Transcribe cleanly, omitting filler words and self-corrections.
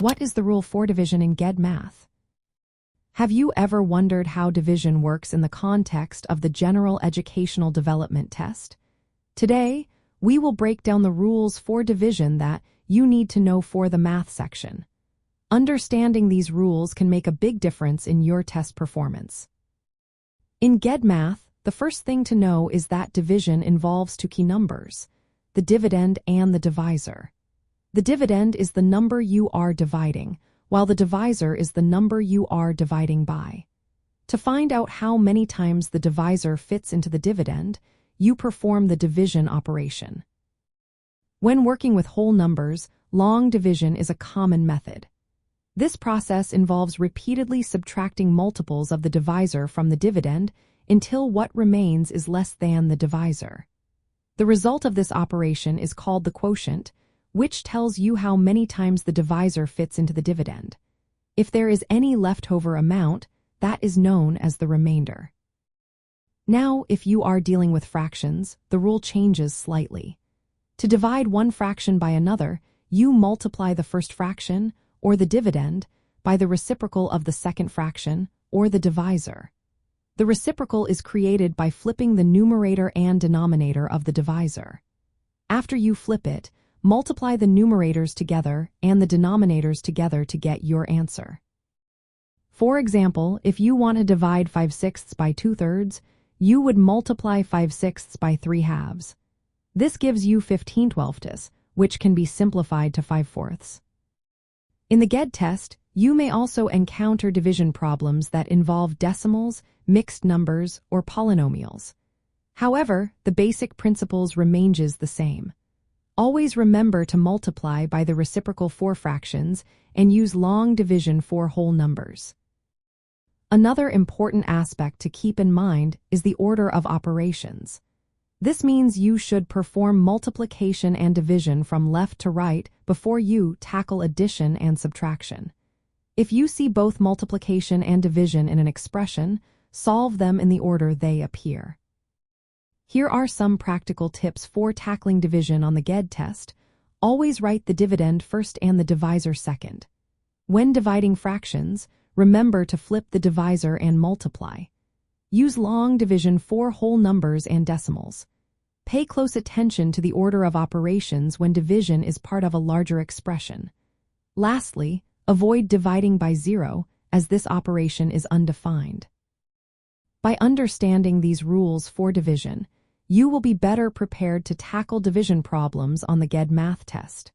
What is the rule for division in GED math? Have you ever wondered how division works in the context of the General Educational Development Test? Today, we will break down the rules for division that you need to know for the math section. Understanding these rules can make a big difference in your test performance. In GED math, the first thing to know is that division involves two key numbers, the dividend and the divisor. The dividend is the number you are dividing, while the divisor is the number you are dividing by. To find out how many times the divisor fits into the dividend, you perform the division operation. When working with whole numbers, long division is a common method. This process involves repeatedly subtracting multiples of the divisor from the dividend until what remains is less than the divisor. The result of this operation is called the quotient, which tells you how many times the divisor fits into the dividend. If there is any leftover amount, that is known as the remainder. Now, if you are dealing with fractions, the rule changes slightly. To divide one fraction by another, you multiply the first fraction, or the dividend, by the reciprocal of the second fraction, or the divisor. The reciprocal is created by flipping the numerator and denominator of the divisor. After you flip it, multiply the numerators together and the denominators together to get your answer. For example, if you want to divide 5/6 by 2/3, you would multiply 5/6 by 3/2. This gives you 15/12, which can be simplified to 5/4. In the GED test, you may also encounter division problems that involve decimals, mixed numbers, or polynomials. However, the basic principles remains the same. Always remember to multiply by the reciprocal for fractions and use long division for whole numbers. Another important aspect to keep in mind is the order of operations. This means you should perform multiplication and division from left to right before you tackle addition and subtraction. If you see both multiplication and division in an expression, solve them in the order they appear. Here are some practical tips for tackling division on the GED test. Always write the dividend first and the divisor second. When dividing fractions, remember to flip the divisor and multiply. Use long division for whole numbers and decimals. Pay close attention to the order of operations when division is part of a larger expression. Lastly, avoid dividing by 0, as this operation is undefined. By understanding these rules for division, you will be better prepared to tackle division problems on the GED math test.